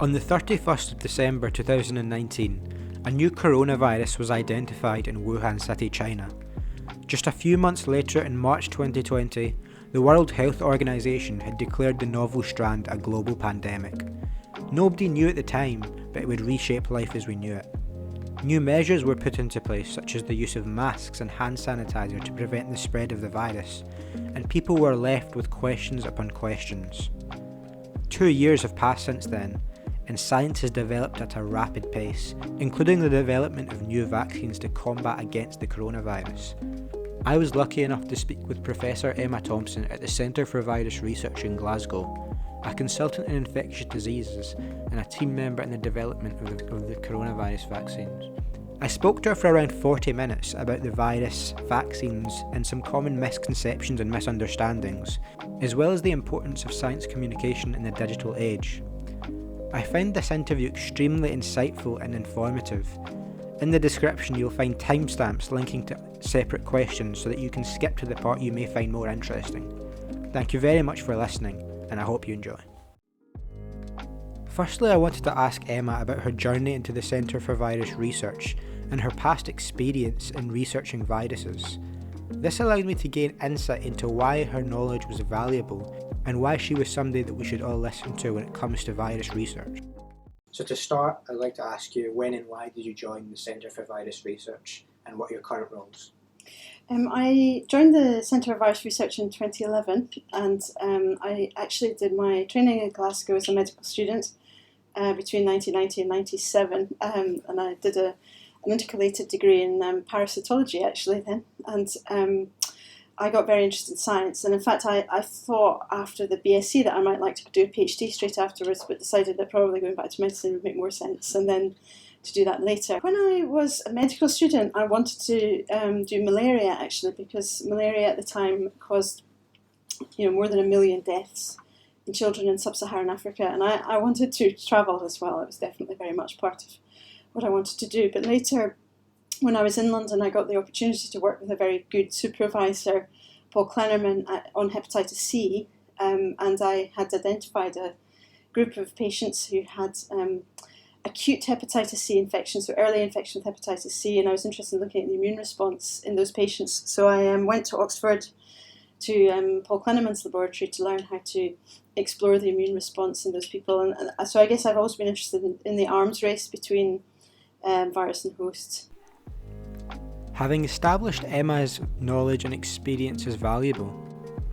On the 31st of December 2019, a new coronavirus was identified in Wuhan City, China. Just a few months later, in March 2020, the World Health Organization had declared the novel strand a global pandemic. Nobody knew at the time, but it would reshape life as we knew it. New measures were put into place, such as the use of masks and hand sanitizer to prevent the spread of the virus, and people were left with questions upon questions. 2 years have passed since then, and science has developed at a rapid pace, including the development of new vaccines to combat against the coronavirus. I was lucky enough to speak with Professor Emma Thomson at the Centre for Virus Research in Glasgow, a consultant in infectious diseases and a team member in the development of the coronavirus vaccines. I spoke to her for around 40 minutes about the virus, vaccines, and some common misconceptions and misunderstandings, as well as the importance of science communication in the digital age. I found this interview extremely insightful and informative. In the description you'll find timestamps linking to separate questions so that you can skip to the part you may find more interesting. Thank you very much for listening, and I hope you enjoy. Firstly, I wanted to ask Emma about her journey into the Centre for Virus Research and her past experience in researching viruses. This allowed me to gain insight into why her knowledge was valuable and why she was somebody that we should all listen to when it comes to virus research. So to start, I'd like to ask you, when and why did you join the Centre for Virus Research, and what are your current roles? I joined the Centre for Virus Research in 2011, and I actually did my training in Glasgow as a medical student between 1990 and 97, and I did an intercalated degree in parasitology actually then, and I got very interested in science, and in fact I thought after the BSc that I might like to do a PhD straight afterwards, but decided that probably going back to medicine would make more sense, and then to do that later. When I was a medical student, I wanted to do malaria actually, because malaria at the time caused more than 1 million deaths in children in sub-Saharan Africa, and I wanted to travel as well. It was definitely very much part of what I wanted to do. But later, when I was in London, I got the opportunity to work with a very good supervisor, Paul Kleinerman, on hepatitis C, and I had identified a group of patients who had acute hepatitis C infection, so early infection with hepatitis C, and I was interested in looking at the immune response in those patients. So I went to Oxford to Paul Kleinerman's laboratory to learn how to explore the immune response in those people. And so I guess I've always been interested in the arms race between virus and host. Having established Emma's knowledge and experience as valuable,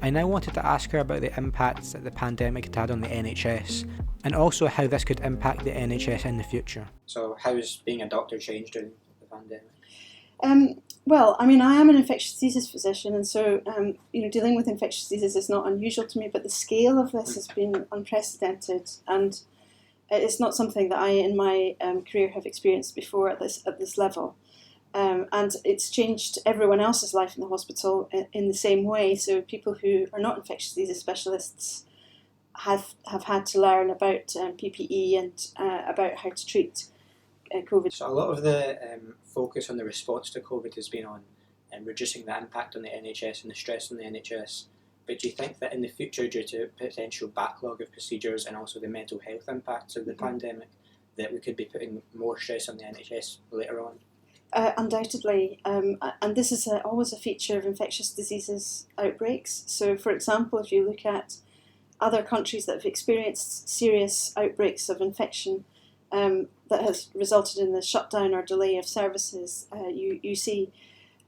I now wanted to ask her about the impacts that the pandemic had had on the NHS, and also how this could impact the NHS in the future. So how has being a doctor changed during the pandemic? Well, I mean, I am an infectious diseases physician, and so dealing with infectious diseases is not unusual to me, but the scale of this has been unprecedented, and it's not something that I in my career have experienced before at this level. And it's changed everyone else's life in the hospital in the same way. So people who are not infectious diseases specialists have had to learn about PPE and about how to treat COVID. So a lot of the focus on the response to COVID has been on reducing the impact on the NHS and the stress on the NHS. But do you think that in the future, due to potential backlog of procedures and also the mental health impacts of the pandemic, that we could be putting more stress on the NHS later on? Undoubtedly, and this is always a feature of infectious diseases outbreaks. So, for example, if you look at other countries that have experienced serious outbreaks of infection that has resulted in the shutdown or delay of services, you see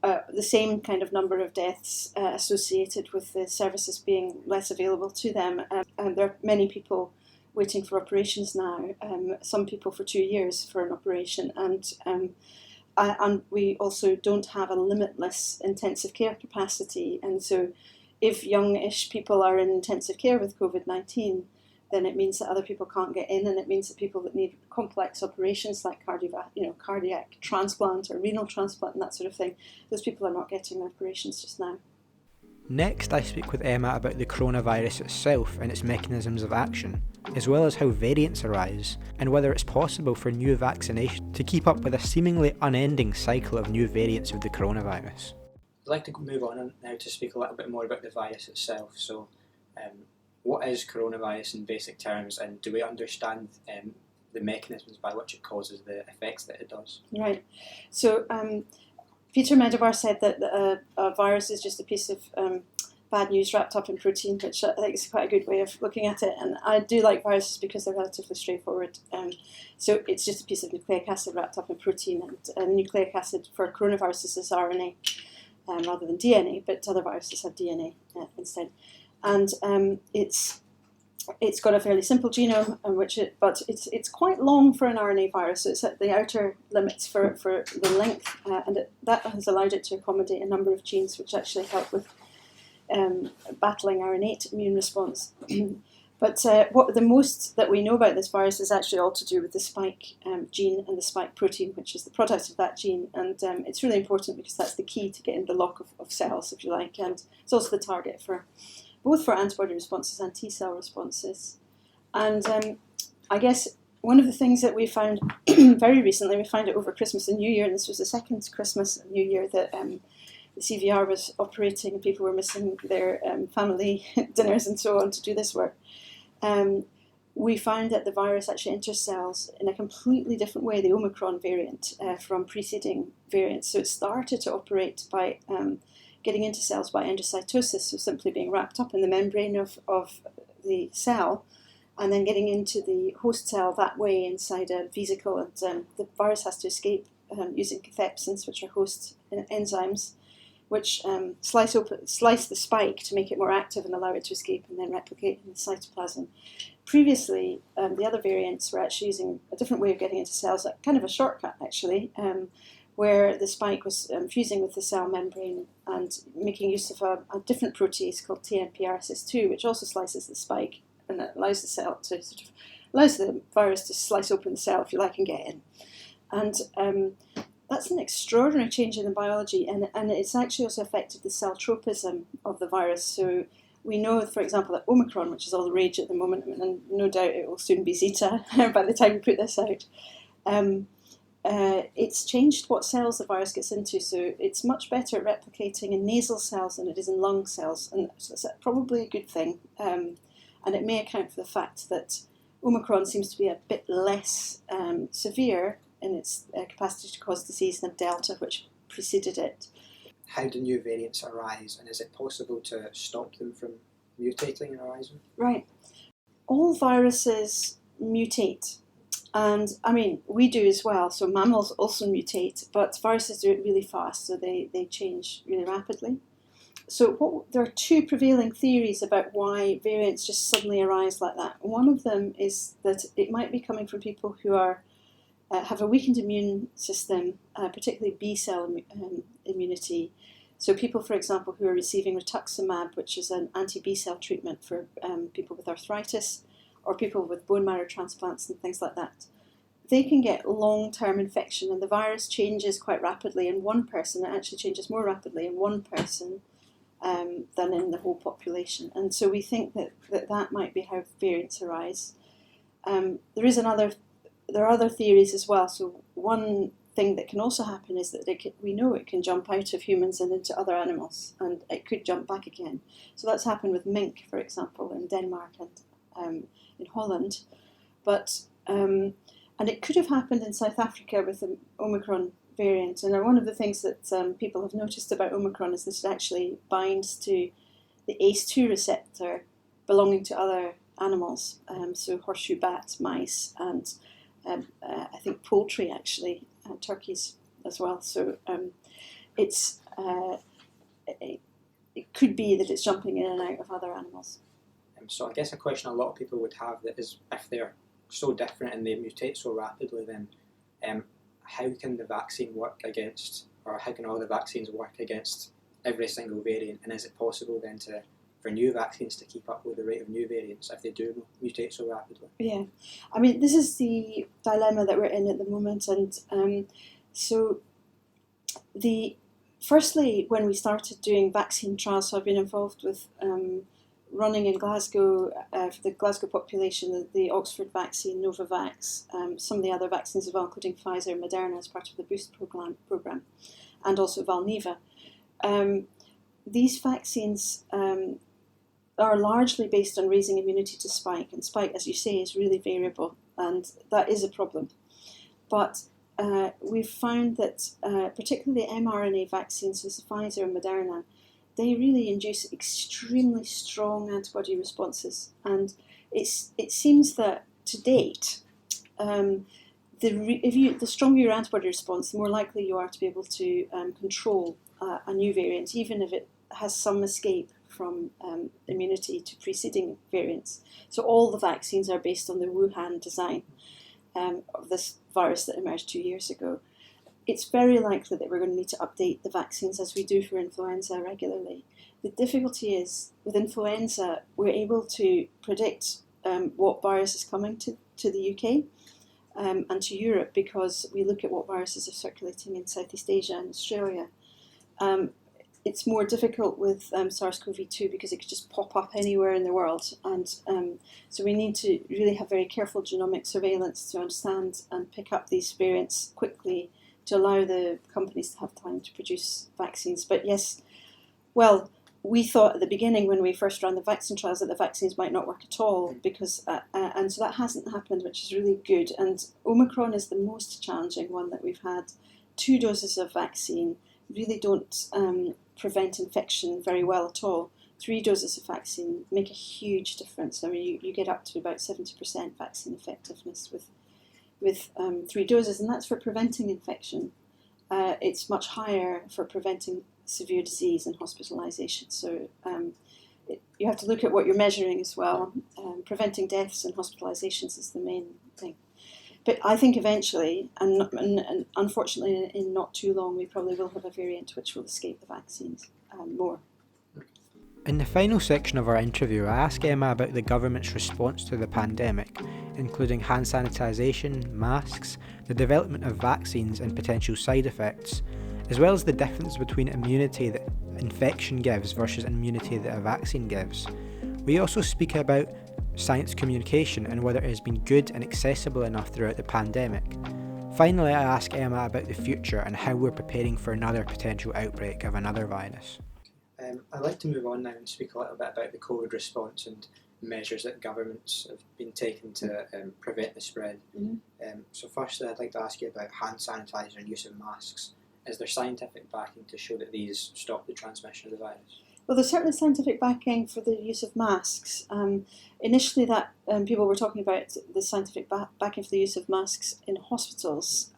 the same kind of number of deaths associated with the services being less available to them. And there are many people waiting for operations now, some people for 2 years for an operation, and we also don't have a limitless intensive care capacity. And so if youngish people are in intensive care with COVID-19, then it means that other people can't get in, and it means that people that need complex operations like cardiac transplant or renal transplant and that sort of thing, those people are not getting operations just now. Next, I speak with Emma about the coronavirus itself and its mechanisms of action, as well as how variants arise, and whether it's possible for new vaccination to keep up with a seemingly unending cycle of new variants of the coronavirus. I'd like to move on now to speak a little bit more about the virus itself. So, what is coronavirus in basic terms, and do we understand the mechanisms by which it causes the effects that it does? Right. So Peter Medawar said that a virus is just a piece of bad news wrapped up in protein, which I think is quite a good way of looking at it. And I do like viruses because they're relatively straightforward. So it's just a piece of nucleic acid wrapped up in protein, and nucleic acid for coronaviruses is RNA rather than DNA, but other viruses have DNA instead. And it's got a fairly simple genome, but it's quite long for an RNA virus. So it's at the outer limits for the length, and that has allowed it to accommodate a number of genes which actually help with battling our innate immune response. But what the most that we know about this virus is actually all to do with the spike gene and the spike protein, which is the product of that gene. And it's really important because that's the key to getting the lock of cells, if you like. And it's also the target for both for antibody responses and T-cell responses. And I guess one of the things that we found very recently, we found it over Christmas and New Year, and this was the second Christmas and New Year that the CVR was operating and people were missing their family dinners and so on to do this work. We found that the virus actually enters cells in a completely different way, the Omicron variant, from preceding variants. So it started to operate by getting into cells by endocytosis, so simply being wrapped up in the membrane of the cell, and then getting into the host cell that way inside a vesicle. And the virus has to escape using cathepsins, which are host enzymes, which slice the spike to make it more active and allow it to escape and then replicate in the cytoplasm. Previously, the other variants were actually using a different way of getting into cells, kind of a shortcut actually, where the spike was fusing with the cell membrane and making use of a different protease called TMPRSS2, which also slices the spike and that allows the cell to allows the virus to slice open the cell, if you like, and get in. And that's an extraordinary change in the biology, and it's actually also affected the cell tropism of the virus. So we know, for example, that Omicron, which is all the rage at the moment, and no doubt it will soon be Zeta by the time we put this out, it's changed what cells the virus gets into. So it's much better at replicating in nasal cells than it is in lung cells, and so that's probably a good thing. And it may account for the fact that Omicron seems to be a bit less severe in its capacity to cause disease than Delta, which preceded it. How do new variants arise, and is it possible to stop them from mutating and arising? Right. All viruses mutate, and I mean, we do as well. So mammals also mutate, but viruses do it really fast, so they change really rapidly. So there are two prevailing theories about why variants just suddenly arise like that. One of them is that it might be coming from people who have a weakened immune system, particularly B-cell immunity. So people, for example, who are receiving rituximab, which is an anti-B-cell treatment for people with arthritis, or people with bone marrow transplants and things like that, they can get long-term infection, and the virus changes quite rapidly in one person. It actually changes more rapidly in one person than in the whole population. And so we think that might be how variants arise. There are other theories as well. So one thing that can also happen is that we know it can jump out of humans and into other animals, and it could jump back again. So that's happened with mink, for example, in Denmark and in Holland. And it could have happened in South Africa with the Omicron variant. And one of the things that people have noticed about Omicron is that it actually binds to the ACE2 receptor belonging to other animals, so horseshoe bats, mice, and I think poultry actually, turkeys as well. So it could be that it's jumping in and out of other animals. So I guess a question a lot of people would have that is, if they're so different and they mutate so rapidly, then how can the vaccine work against, or how can all the vaccines work against every single variant? And is it possible then for new vaccines to keep up with the rate of new variants if they do mutate so rapidly? Yeah, I mean, this is the dilemma that we're in at the moment. And firstly, when we started doing vaccine trials, so I've been involved with running in Glasgow for the Glasgow population, the Oxford vaccine, Novavax, some of the other vaccines as well, including Pfizer, Moderna as part of the Boost program, and also Valneva. These vaccines are largely based on raising immunity to spike, and spike, as you say, is really variable, and that is a problem. But we've found that particularly mRNA vaccines, so Pfizer and Moderna, they really induce extremely strong antibody responses, and it seems that to date, the stronger your antibody response, the more likely you are to be able to control a new variant, even if it has some escape from immunity to preceding variants. So all the vaccines are based on the Wuhan design of this virus that emerged 2 years ago. It's very likely that we're going to need to update the vaccines as we do for influenza regularly. The difficulty is, with influenza, we're able to predict what virus is coming to the UK and to Europe, because we look at what viruses are circulating in Southeast Asia and Australia. It's more difficult with SARS-CoV-2 because it could just pop up anywhere in the world, and so we need to really have very careful genomic surveillance to understand and pick up these variants quickly to allow the companies to have time to produce vaccines. But yes, well, we thought at the beginning when we first ran the vaccine trials that the vaccines might not work at all, because and so that hasn't happened, which is really good. And Omicron is the most challenging one that we've had. 2 doses of vaccine really don't prevent infection very well at all. 3 doses of vaccine make a huge difference. I mean, you get up to about 70% vaccine effectiveness with 3 doses, and that's for preventing infection. It's much higher for preventing severe disease and hospitalisation. So you have to look at what you're measuring as well. Preventing deaths and hospitalisations is the main thing. But I think eventually, and unfortunately in not too long, we probably will have a variant which will escape the vaccines more. In the final section of our interview, I ask Emma about the government's response to the pandemic, including hand sanitisation, masks, the development of vaccines and potential side effects, as well as the difference between immunity that infection gives versus immunity that a vaccine gives. We also speak about science communication and whether it has been good and accessible enough throughout the pandemic. Finally, I ask Emma about the future and how we're preparing for another potential outbreak of another virus. I'd like to move on now and speak a little bit about the COVID response and measures that governments have been taking to prevent the spread. Mm-hmm. So firstly, I'd like to ask you about hand sanitizer and use of masks. Is there scientific backing to show that these stop the transmission of the virus? Well, there's certainly scientific backing for the use of masks. Initially, that people were talking about the scientific backing for the use of masks in hospitals.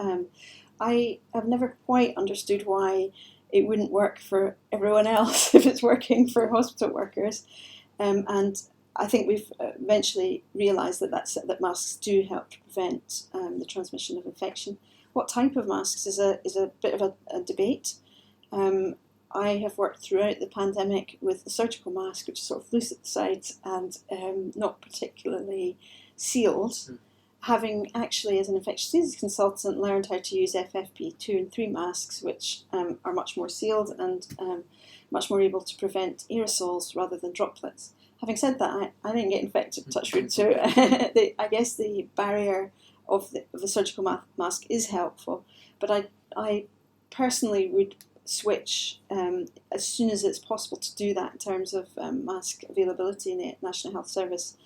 I have never quite understood why it wouldn't work for everyone else if it's working for hospital workers. And I think we've eventually realised that masks do help to prevent the transmission of infection. What type of masks is a bit of a debate. I have worked throughout the pandemic with the surgical mask, which is sort of loose at the sides and not particularly sealed. Having actually, as an infectious disease consultant, learned how to use FFP2 and 3 masks, which are much more sealed and much more able to prevent aerosols rather than droplets. Having said that, I didn't get infected, touch wood, so I guess the barrier of the surgical mask is helpful, but I personally would switch as soon as it's possible to do that in terms of mask availability in the National Health Service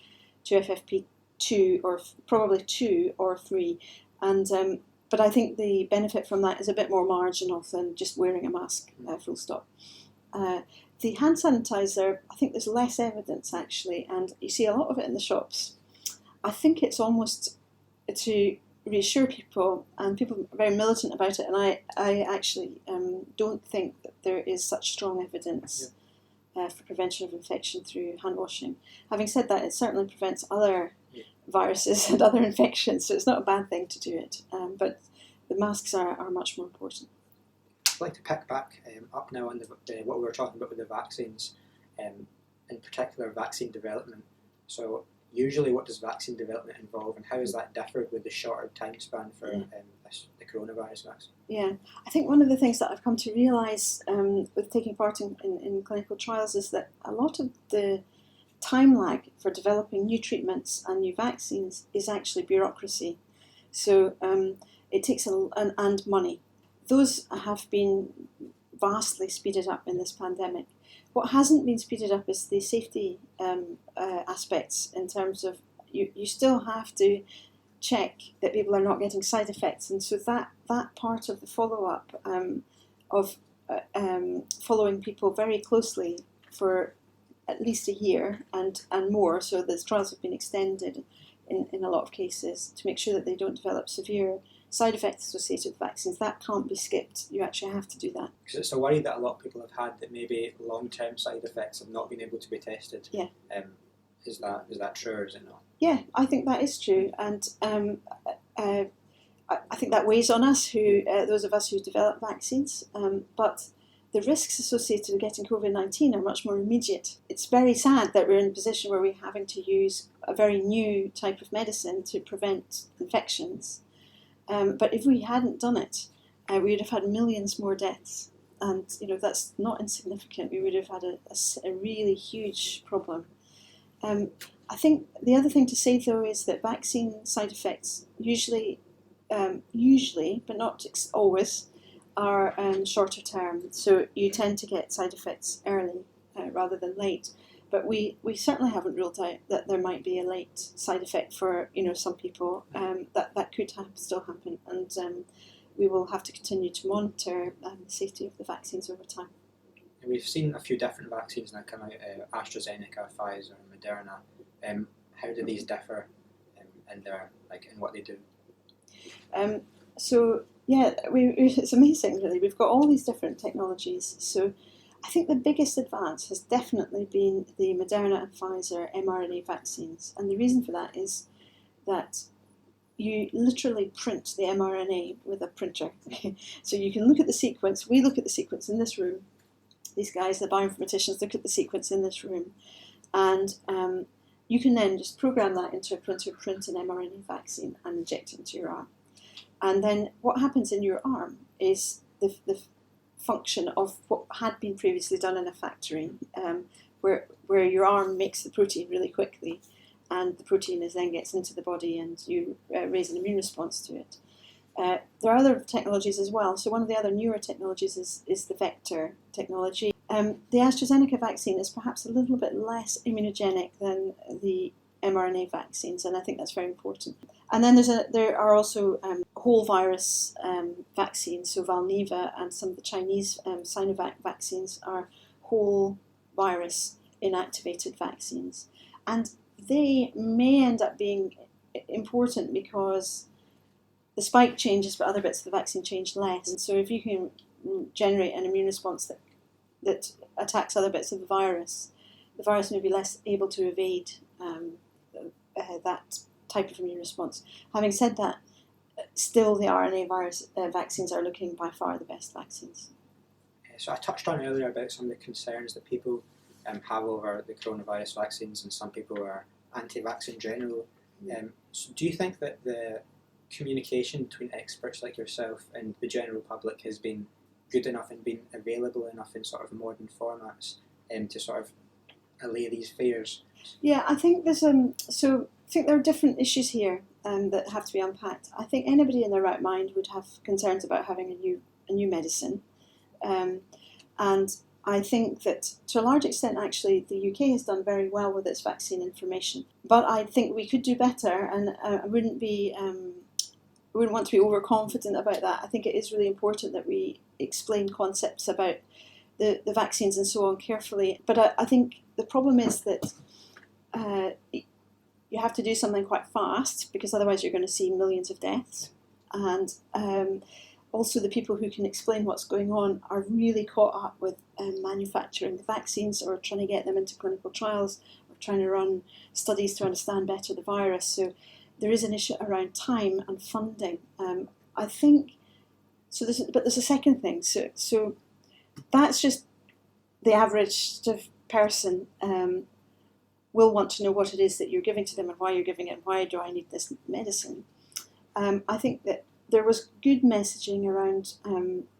to FFP2 or probably 2 or 3, and but I think the benefit from that is a bit more marginal than just wearing a mask, full stop. The hand sanitizer, I think there's less evidence actually, and you see a lot of it in the shops. I think it's almost to reassure people, and people are very militant about it, and I actually don't think that there is such strong evidence for prevention of infection through hand washing. Having said that, it certainly prevents other viruses and other infections, so it's not a bad thing to do it, but the masks are much more important. I'd like to pick back up now on what we were talking about with the vaccines, in particular vaccine development. So usually what does vaccine development involve, and how has that differed with the shorter time span for the coronavirus vaccine? Yeah, I think one of the things that I've come to realise with taking part in clinical trials is that a lot of the time lag for developing new treatments and new vaccines is actually bureaucracy. So it takes and money. Those have been vastly speeded up in this pandemic. What hasn't been speeded up is the safety aspects, in terms of you still have to check that people are not getting side effects, and so that part of the follow-up of following people very closely for at least a year and more, so the trials have been extended in a lot of cases to make sure that they don't develop severe side effects associated with vaccines. That can't be skipped. You actually have to do that. Because it's a worry that a lot of people have had, that maybe long-term side effects have not been able to be tested. Yeah. Is that true, or is it not? Yeah, I think that is true, and I think that weighs on us, those of us who develop vaccines. But the risks associated with getting COVID-19 are much more immediate. It's very sad that we're in a position where we're having to use a very new type of medicine to prevent infections. But if we hadn't done it, we would have had millions more deaths. And that's not insignificant. We would have had a really huge problem. I think the other thing to say, though, is that vaccine side effects usually, but not always, are shorter term. So you tend to get side effects early rather than late. But we certainly haven't ruled out that there might be a late side effect for some people. That could still happen, and we will have to continue to monitor the safety of the vaccines over time. We've seen a few different vaccines now come out: AstraZeneca, Pfizer, Moderna. How do these differ in what they do? So yeah, it's amazing, really. We've got all these different technologies. So I think the biggest advance has definitely been the Moderna and Pfizer mRNA vaccines. And the reason for that is that you literally print the mRNA with a printer. So you can look at the sequence. We look at the sequence in this room. These guys, the bioinformaticians, look at the sequence in this room. And you can then just program that into a printer, print an mRNA vaccine, and inject it into your arm. And then what happens in your arm is the function of what had been previously done in a factory, where your arm makes the protein really quickly, and the protein then gets into the body, and you raise an immune response to it. There are other technologies as well. So one of the other newer technologies is the vector technology. The AstraZeneca vaccine is perhaps a little bit less immunogenic than the mRNA vaccines, and I think that's very important. And then there are also whole virus vaccines. So Valneva and some of the Chinese Sinovac vaccines are whole virus inactivated vaccines, and they may end up being important because the spike changes, but other bits of the vaccine change less. And so if you can generate an immune response that attacks other bits of the virus may be less able to evade that type of immune response. Having said that, still the RNA virus vaccines are looking by far the best vaccines. So I touched on earlier about some of the concerns that people have over the coronavirus vaccines, and some people are anti-vax in general. So do you think that the communication between experts like yourself and the general public has been good enough and been available enough in sort of modern formats to sort of allay these fears? Yeah, I think there's I think there are different issues here that have to be unpacked. I think anybody in their right mind would have concerns about having a new medicine, and I think that to a large extent, actually, the UK has done very well with its vaccine information. But I think we could do better, and I wouldn't want to be overconfident about that. I think it is really important that we explain concepts about the vaccines and so on carefully. But I think the problem is that you have to do something quite fast, because otherwise you're going to see millions of deaths. And also the people who can explain what's going on are really caught up with manufacturing the vaccines, or trying to get them into clinical trials, or trying to run studies to understand better the virus. So there is an issue around time and funding. I think so. But there's a second thing. So that's just the average sort of person will want to know what it is that you're giving to them and why you're giving it, and why do I need this medicine. I think that there was good messaging around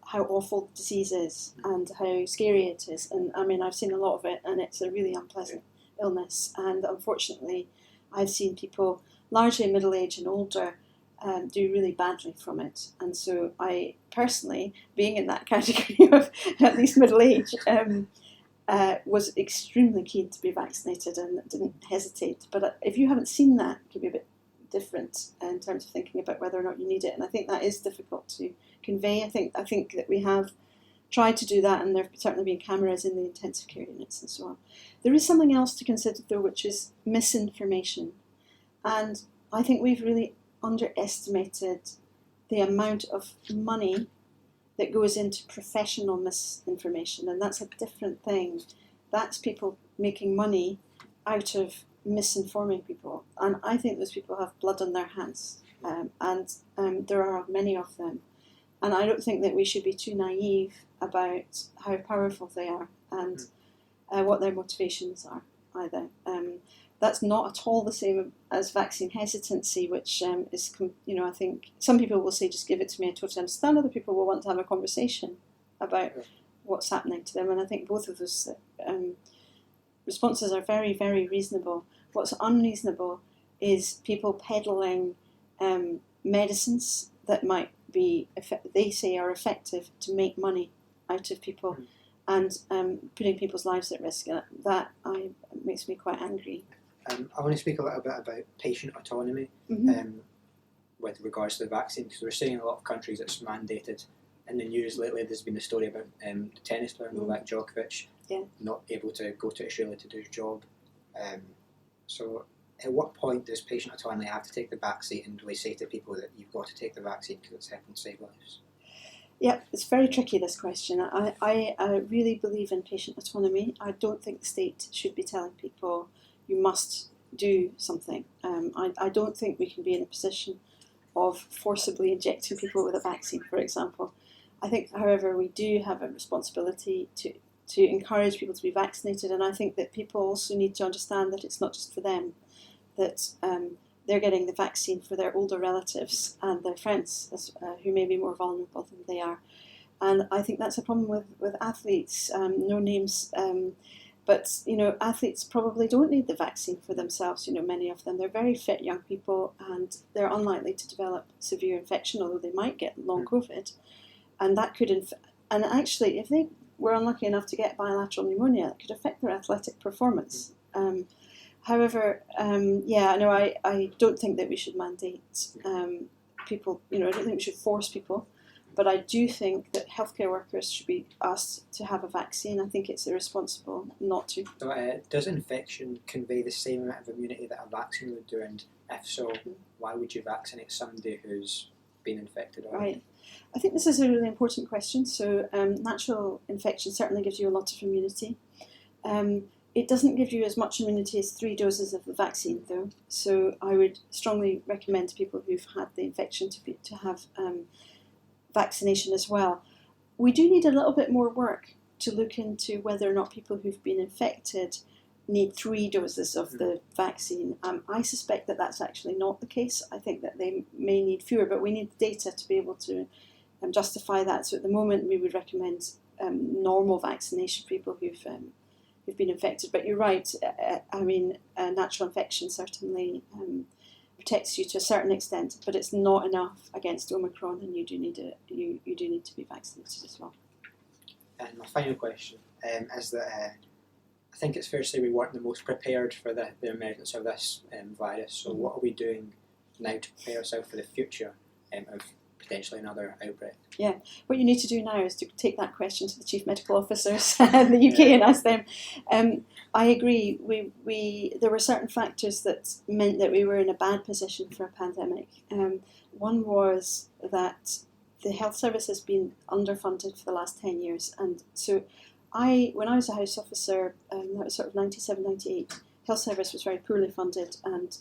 how awful the disease is and how scary it is. And I mean, I've seen a lot of it, and it's a really unpleasant illness. And unfortunately, I've seen people, largely middle-aged and older, do really badly from it. And so I personally, being in that category of at least middle age, was extremely keen to be vaccinated and didn't hesitate. But if you haven't seen that, it could be a bit different in terms of thinking about whether or not you need it. And I think that is difficult to convey. I think that we have tried to do that, and there have certainly been cameras in the intensive care units and so on. There is something else to consider, though, which is misinformation. And I think we've really underestimated the amount of money that goes into professional misinformation, and that's a different thing. That's people making money out of misinforming people, and I think those people have blood on their hands, and there are many of them. And I don't think that we should be too naive about how powerful they are and what their motivations are either. That's not at all the same as vaccine hesitancy, which is, I think some people will say, just give it to me, I totally understand. Other people will want to have a conversation about what's happening to them. And I think both of those responses are very, very reasonable. What's unreasonable is people peddling medicines that might be, they say, are effective to make money out of people and putting people's lives at risk. That makes me quite angry. I want to speak a little bit about patient autonomy with regards to the vaccine, because we're seeing in a lot of countries it's mandated. In the news lately, there's been a story about the tennis player Novak Djokovic not able to go to Australia to do his job. So at what point does patient autonomy have to take the backseat, and do we say to people that you've got to take the vaccine because it's helping to save lives? Yeah, it's very tricky, this question. I really believe in patient autonomy. I don't think the state should be telling people you must do something. I don't think we can be in a position of forcibly injecting people with a vaccine, for example. I think, however, we do have a responsibility to encourage people to be vaccinated, and I think that people also need to understand that it's not just for them, that they're getting the vaccine for their older relatives and their friends who may be more vulnerable than they are. And I think that's a problem with athletes, no names, but athletes probably don't need the vaccine for themselves. Many of them, they're very fit young people, and they're unlikely to develop severe infection, although they might get long COVID. And that could, and actually, if they were unlucky enough to get bilateral pneumonia, it could affect their athletic performance. However, I don't think that we should mandate people. I don't think we should force people, but I do think that healthcare workers should be asked to have a vaccine. I think it's irresponsible not to. So, does infection convey the same amount of immunity that a vaccine would do? And if so, why would you vaccinate somebody who's been infected already? Right. I think this is a really important question. So, natural infection certainly gives you a lot of immunity. It doesn't give you as much immunity as 3 doses of the vaccine, though. So I would strongly recommend to people who've had the infection to have vaccination as well. We do need a little bit more work to look into whether or not people who've been infected need 3 doses of the vaccine. I suspect that that's actually not the case. I think that they may need fewer, but we need data to be able to justify that. So at the moment, we would recommend normal vaccination for people who've been infected. But you're right. Natural infection certainly protects you to a certain extent, but it's not enough against Omicron, and you do need to be vaccinated as well. And my final question is that I think it's fair to say we weren't the most prepared for the emergence of this virus. So what are we doing now to prepare ourselves for the future of potentially another outbreak? Yeah, what you need to do now is to take that question to the chief medical officers in the UK and ask them. I agree. There were certain factors that meant that we were in a bad position for a pandemic. One was that the health service has been underfunded for the last 10 years, and so when I was a house officer, that was sort of 97, 98, health service was very poorly funded, and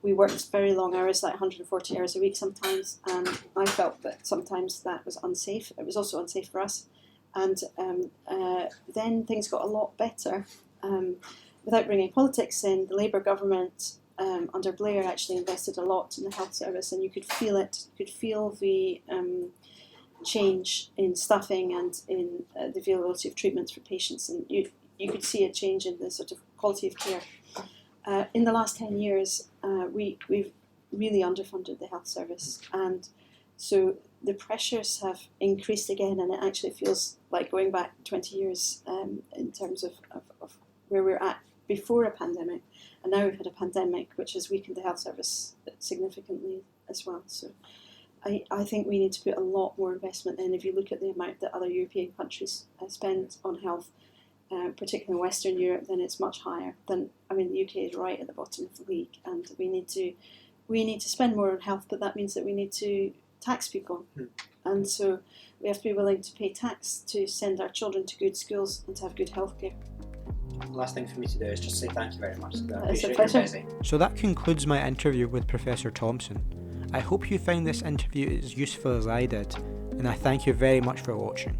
we worked very long hours, like 140 hours a week sometimes, and I felt that sometimes that was unsafe. It was also unsafe for us. And then things got a lot better. Without bringing politics in, the Labour government under Blair actually invested a lot in the health service, and you could feel it. You could feel the change in staffing and in the availability of treatments for patients, and you could see a change in the sort of quality of care. In the last 10 years, we've really underfunded the health service, and So the pressures have increased again, and it actually feels like going back 20 years in terms of where we're at before a pandemic. And now we've had a pandemic which has weakened the health service significantly as well. So I think we need to put a lot more investment in. If you look at the amount that other European countries spend on health, particularly in Western Europe, then it's much higher. The UK is right at the bottom of the league, and we need to spend more on health, but that means that we need to tax people. And so we have to be willing to pay tax to send our children to good schools and to have good healthcare. The last thing for me to do is just say thank you very much. It's a pleasure. So that concludes my interview with Professor Thomson. I hope you found this interview as useful as I did, and I thank you very much for watching.